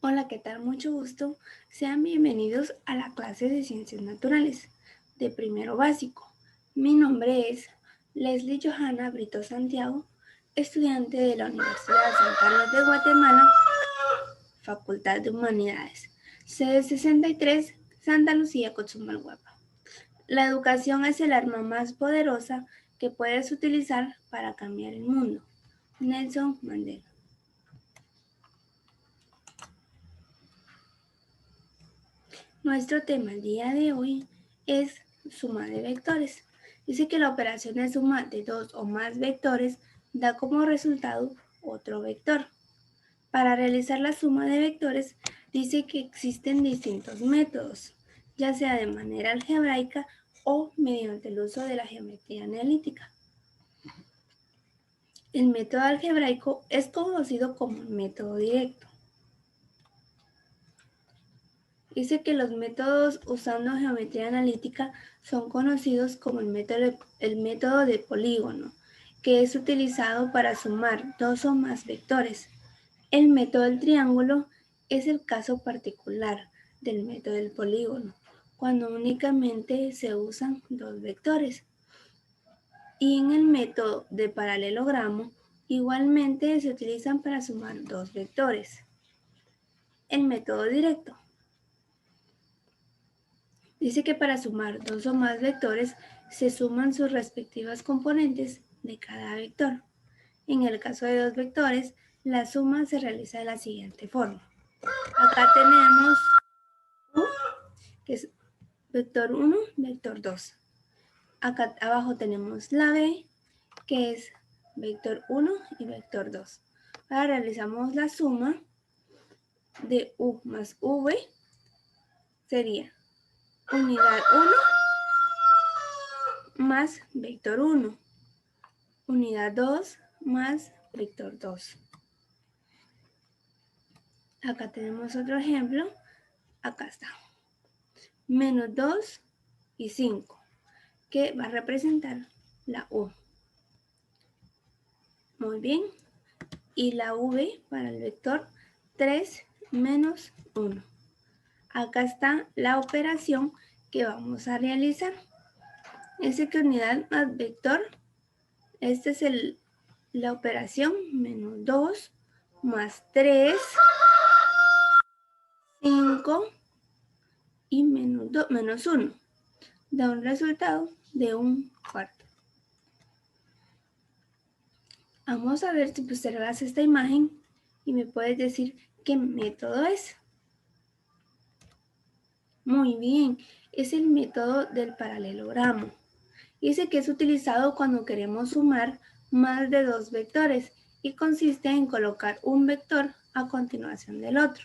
Hola, ¿qué tal? Mucho gusto. Sean bienvenidos a la clase de Ciencias Naturales de primero básico. Mi nombre es Leslie Johanna Brito Santiago, estudiante de la Universidad San Carlos de Guatemala, Facultad de Humanidades, sede 63, Santa Lucía, Cotzumalguapa. La educación es el arma más poderosa que puedes utilizar para cambiar el mundo. Nelson Mandela. Nuestro tema el día de hoy es suma de vectores. Dice que la operación de suma de dos o más vectores da como resultado otro vector. Para realizar la suma de vectores dice que existen distintos métodos, ya sea de manera algebraica o mediante el uso de la geometría analítica. El método algebraico es conocido como el método directo. Dice que los métodos usando geometría analítica son conocidos como el método de polígono, que es utilizado para sumar dos o más vectores. El método del triángulo es el caso particular del método del polígono, cuando únicamente se usan dos vectores. Y en el método de paralelogramo, igualmente se utilizan para sumar dos vectores. El método directo dice que para sumar dos o más vectores se suman sus respectivas componentes de cada vector. En el caso de dos vectores, la suma se realiza de la siguiente forma. Acá tenemos U, que es vector 1, vector 2. Acá abajo tenemos la B, que es vector 1 y vector 2. Ahora realizamos la suma de U más V, sería unidad 1 más vector 1, unidad 2 más vector 2. Acá tenemos otro ejemplo, acá está, menos 2 y 5, que va a representar la U. Muy bien, y la V para el vector 3 menos 1. Acá está la operación que vamos a realizar. Dice que unidad más vector, esta es la operación menos 2 más 3, 5 y menos 1. Da un resultado de 1/4. Vamos a ver si observas esta imagen y me puedes decir qué método es. Muy bien, es el método del paralelogramo. Dice que es utilizado cuando queremos sumar más de dos vectores y consiste en colocar un vector a continuación del otro.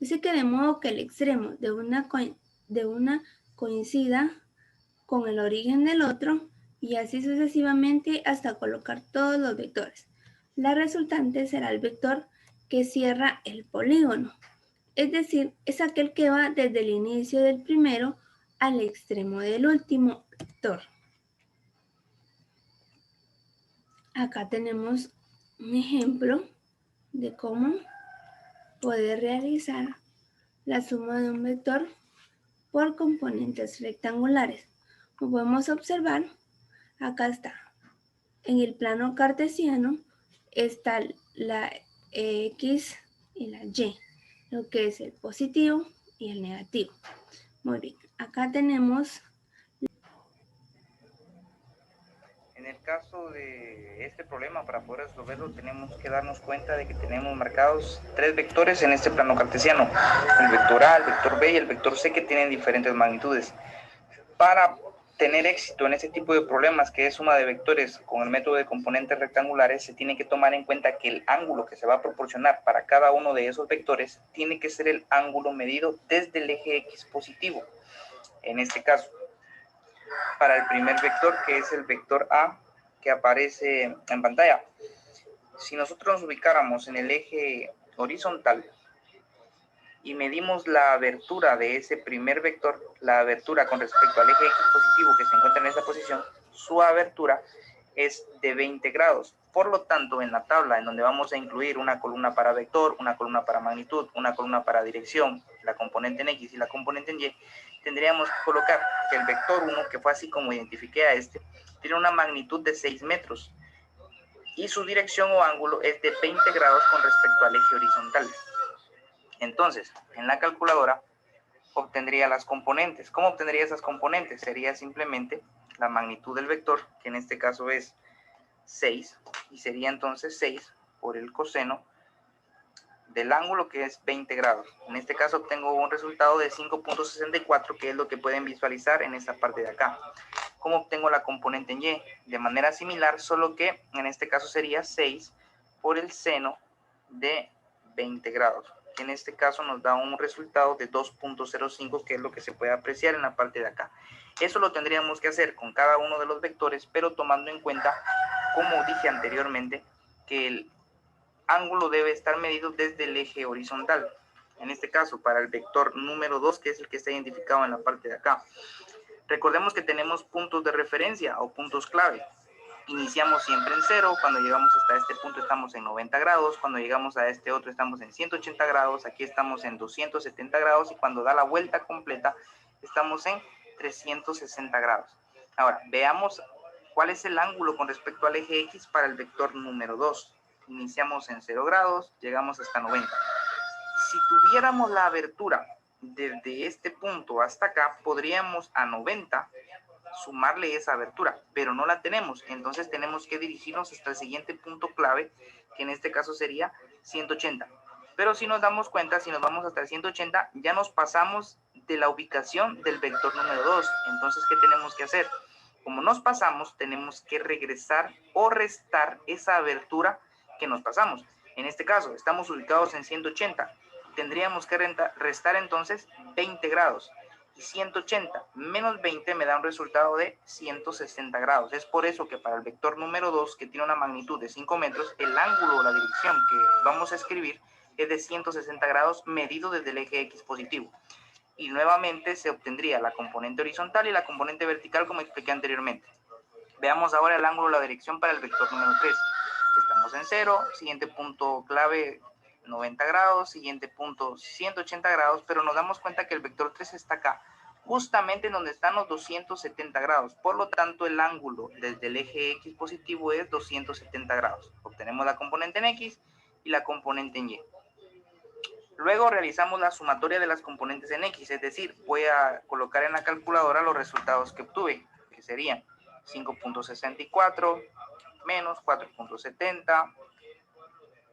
Dice que de modo que el extremo de una coincida con el origen del otro y así sucesivamente hasta colocar todos los vectores. La resultante será el vector que cierra el polígono, es decir, es aquel que va desde el inicio del primero al extremo del último vector. Acá tenemos un ejemplo de cómo poder realizar la suma de un vector por componentes rectangulares. Como podemos observar, acá está. En el plano cartesiano está la X y la Y, lo que es el positivo y el negativo. Muy bien, acá tenemos. En el caso de este problema, para poder resolverlo, tenemos que darnos cuenta de que tenemos marcados tres vectores en este plano cartesiano: el vector A, el vector B y el vector C, que tienen diferentes magnitudes. Para tener éxito en este tipo de problemas, que es suma de vectores con el método de componentes rectangulares, se tiene que tomar en cuenta que el ángulo que se va a proporcionar para cada uno de esos vectores tiene que ser el ángulo medido desde el eje X positivo. En este caso, para el primer vector, que es el vector A, que aparece en pantalla, si nosotros nos ubicáramos en el eje horizontal y medimos la abertura de ese primer vector, la abertura con respecto al eje X positivo que se encuentra en esta posición, su abertura es de 20 grados. Por lo tanto, en la tabla en donde vamos a incluir una columna para vector, una columna para magnitud, una columna para dirección, la componente en X y la componente en Y, tendríamos que colocar que el vector 1, que fue así como identifiqué a este, tiene una magnitud de 6 metros y su dirección o ángulo es de 20 grados con respecto al eje horizontal. Entonces, en la calculadora obtendría las componentes. ¿Cómo obtendría esas componentes? Sería simplemente la magnitud del vector, que en este caso es 6, y sería entonces 6 por el coseno del ángulo, que es 20 grados. En este caso obtengo un resultado de 5.64, que es lo que pueden visualizar en esta parte de acá. ¿Cómo obtengo la componente en Y? De manera similar, solo que en este caso sería 6 por el seno de 20 grados. Que en este caso nos da un resultado de 2.05, que es lo que se puede apreciar en la parte de acá. Eso lo tendríamos que hacer con cada uno de los vectores, pero tomando en cuenta, como dije anteriormente, que el ángulo debe estar medido desde el eje horizontal. En este caso, para el vector número 2, que es el que está identificado en la parte de acá. Recordemos que tenemos puntos de referencia o puntos clave. Iniciamos siempre en 0, cuando llegamos hasta este punto estamos en 90 grados, cuando llegamos a este otro estamos en 180 grados, aquí estamos en 270 grados y cuando da la vuelta completa estamos en 360 grados. Ahora, veamos cuál es el ángulo con respecto al eje X para el vector número 2. Iniciamos en 0 grados, llegamos hasta 90. Si tuviéramos la abertura desde este punto hasta acá, podríamos a 90 sumarle esa abertura, pero no la tenemos, entonces tenemos que dirigirnos hasta el siguiente punto clave, que en este caso sería 180. Pero si nos damos cuenta, si nos vamos hasta el 180, ya nos pasamos de la ubicación del vector número 2. Entonces, ¿qué tenemos que hacer? Como nos pasamos, tenemos que regresar o restar esa abertura que nos pasamos. En este caso, estamos ubicados en 180. Tendríamos que restar entonces 20 grados. Y 180 menos 20 me da un resultado de 160 grados. Es por eso que para el vector número 2, que tiene una magnitud de 5 metros, el ángulo o la dirección que vamos a escribir es de 160 grados medido desde el eje X positivo. Y nuevamente se obtendría la componente horizontal y la componente vertical, como expliqué anteriormente. Veamos ahora el ángulo o la dirección para el vector número 3. Estamos en 0, siguiente punto clave 90 grados, siguiente punto 180 grados, pero nos damos cuenta que el vector 3 está acá, justamente en donde están los 270 grados. Por lo tanto, el ángulo desde el eje X positivo es 270 grados. Obtenemos la componente en X y la componente en Y. Luego realizamos la sumatoria de las componentes en X, es decir, voy a colocar en la calculadora los resultados que obtuve, que serían 5.64 menos 4.70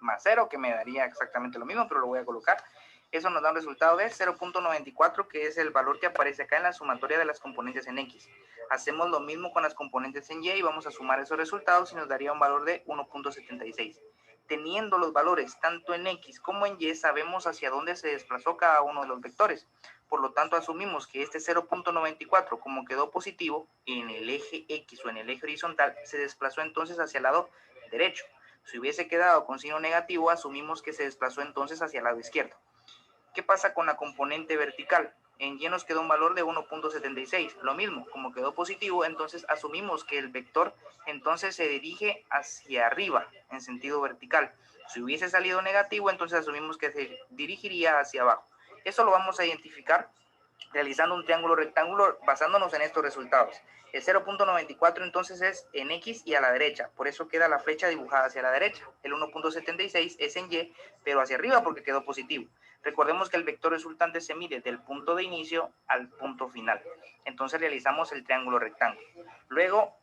más 0, que me daría exactamente lo mismo, pero lo voy a colocar. Eso nos da un resultado de 0.94, que es el valor que aparece acá en la sumatoria de las componentes en X. Hacemos lo mismo con las componentes en Y y vamos a sumar esos resultados y nos daría un valor de 1.76. Teniendo los valores tanto en X como en Y, sabemos hacia dónde se desplazó cada uno de los vectores. Por lo tanto, asumimos que este 0.94, como quedó positivo en el eje X o en el eje horizontal, se desplazó entonces hacia el lado derecho. Si hubiese quedado con signo negativo, asumimos que se desplazó entonces hacia el lado izquierdo. ¿Qué pasa con la componente vertical? En Y nos quedó un valor de 1.76. Lo mismo, como quedó positivo, entonces asumimos que el vector entonces se dirige hacia arriba en sentido vertical. Si hubiese salido negativo, entonces asumimos que se dirigiría hacia abajo. Eso lo vamos a identificar realizando un triángulo rectángulo basándonos en estos resultados. El 0.94 entonces es en X y a la derecha, por eso queda la flecha dibujada hacia la derecha. El 1.76 es en Y, pero hacia arriba porque quedó positivo. Recordemos que el vector resultante se mide del punto de inicio al punto final. Entonces realizamos el triángulo rectángulo. Luego,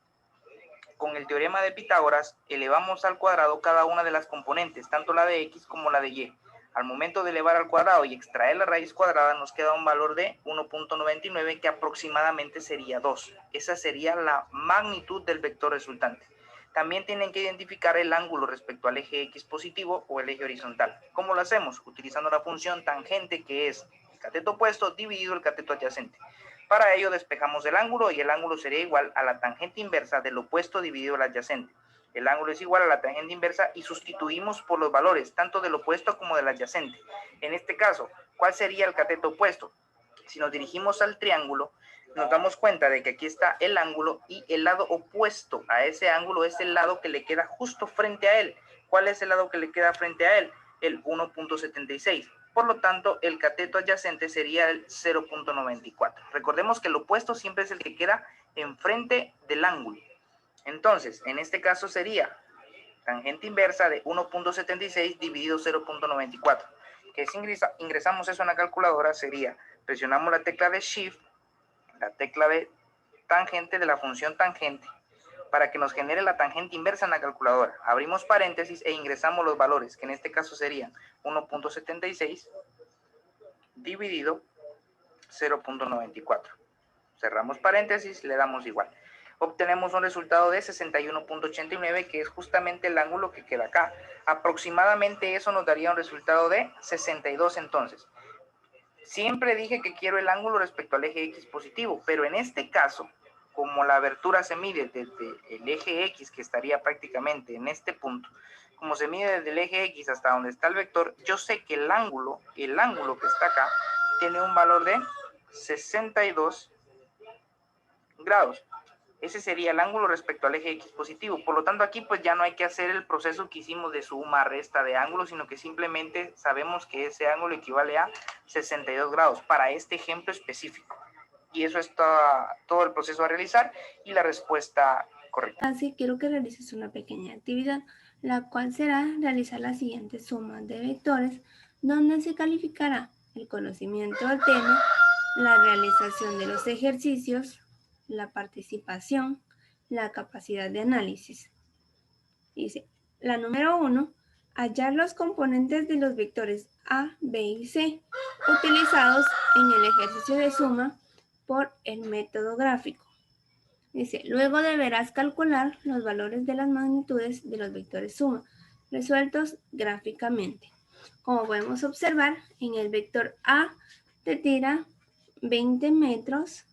con el teorema de Pitágoras, elevamos al cuadrado cada una de las componentes, tanto la de X como la de Y. Al momento de elevar al cuadrado y extraer la raíz cuadrada nos queda un valor de 1.99, que aproximadamente sería 2. Esa sería la magnitud del vector resultante. También tienen que identificar el ángulo respecto al eje X positivo o el eje horizontal. ¿Cómo lo hacemos? Utilizando la función tangente, que es el cateto opuesto dividido el cateto adyacente. Para ello despejamos el ángulo y el ángulo sería igual a la tangente inversa del opuesto dividido el adyacente. El ángulo es igual a la tangente inversa y sustituimos por los valores tanto del opuesto como del adyacente. En este caso, ¿cuál sería el cateto opuesto? Si nos dirigimos al triángulo, nos damos cuenta de que aquí está el ángulo y el lado opuesto a ese ángulo es el lado que le queda justo frente a él. ¿Cuál es el lado que le queda frente a él? El 1.76. Por lo tanto, el cateto adyacente sería el 0.94. Recordemos que el opuesto siempre es el que queda enfrente del ángulo. Entonces, en este caso sería tangente inversa de 1.76 dividido 0.94. Que si ingresamos eso en la calculadora sería, presionamos la tecla de Shift, la tecla de tangente de la función tangente, para que nos genere la tangente inversa en la calculadora. Abrimos paréntesis e ingresamos los valores, que en este caso serían 1.76 dividido 0.94. Cerramos paréntesis, le damos igual. Obtenemos un resultado de 61.89, que es justamente el ángulo que queda acá. Aproximadamente eso nos daría un resultado de 62 entonces. Siempre dije que quiero el ángulo respecto al eje X positivo, pero en este caso, como la abertura se mide desde el eje X, que estaría prácticamente en este punto, como se mide desde el eje X hasta donde está el vector, yo sé que el ángulo que está acá, tiene un valor de 62 grados. Ese sería el ángulo respecto al eje X positivo. Por lo tanto, aquí pues ya no hay que hacer el proceso que hicimos de suma, resta de ángulos, sino que simplemente sabemos que ese ángulo equivale a 62 grados para este ejemplo específico. Y eso es todo el proceso a realizar y la respuesta correcta. Así quiero que realices una pequeña actividad, la cual será realizar la siguiente suma de vectores, donde se calificará el conocimiento del tema, la realización de los ejercicios, la participación, la capacidad de análisis. Dice, la número 1, hallar los componentes de los vectores A, B y C utilizados en el ejercicio de suma por el método gráfico. Dice, luego deberás calcular los valores de las magnitudes de los vectores suma, resueltos gráficamente. Como podemos observar, en el vector A te tira 20 metros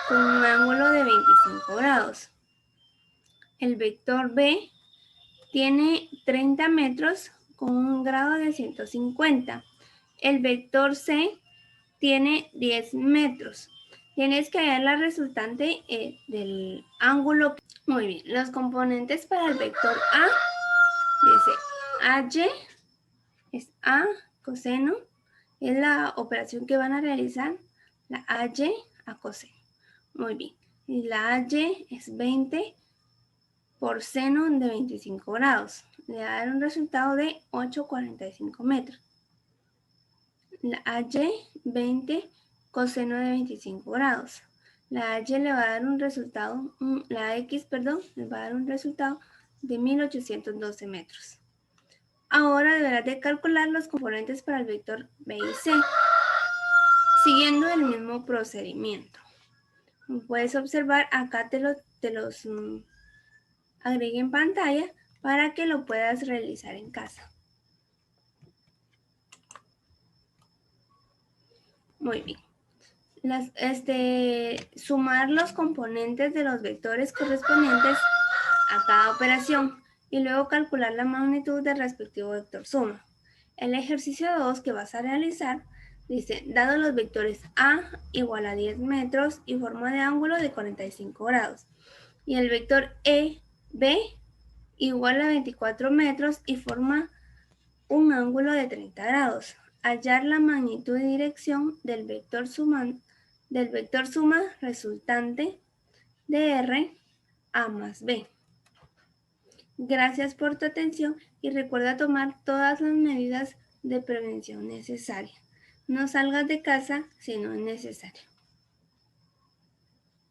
con un ángulo de 25 grados. El vector B tiene 30 metros con un grado de 150. El vector C tiene 10 metros. Tienes que hallar la resultante del ángulo. Muy bien, los componentes para el vector A, dice AY, es A coseno, es la operación que van a realizar, la AY a coseno. Muy bien, y la AY es 20 por seno de 25 grados. Le va a dar un resultado de 8,45 metros. La AY 20 coseno de 25 grados. La AY le va a dar un resultado, la X, perdón, le va a dar un resultado de 1812 metros. Ahora deberás de calcular los componentes para el vector B y C, siguiendo el mismo procedimiento. Puedes observar, acá te los agregué en pantalla para que lo puedas realizar en casa. Muy bien. Sumar los componentes de los vectores correspondientes a cada operación y luego calcular la magnitud del respectivo vector suma. El ejercicio 2 que vas a realizar dice, dado los vectores A igual a 10 metros y forma de ángulo de 45 grados y el vector B igual a 24 metros y forma un ángulo de 30 grados. Hallar la magnitud y dirección del vector suma resultante de R A más B. Gracias por tu atención y recuerda tomar todas las medidas de prevención necesarias. No salgas de casa si no es necesario.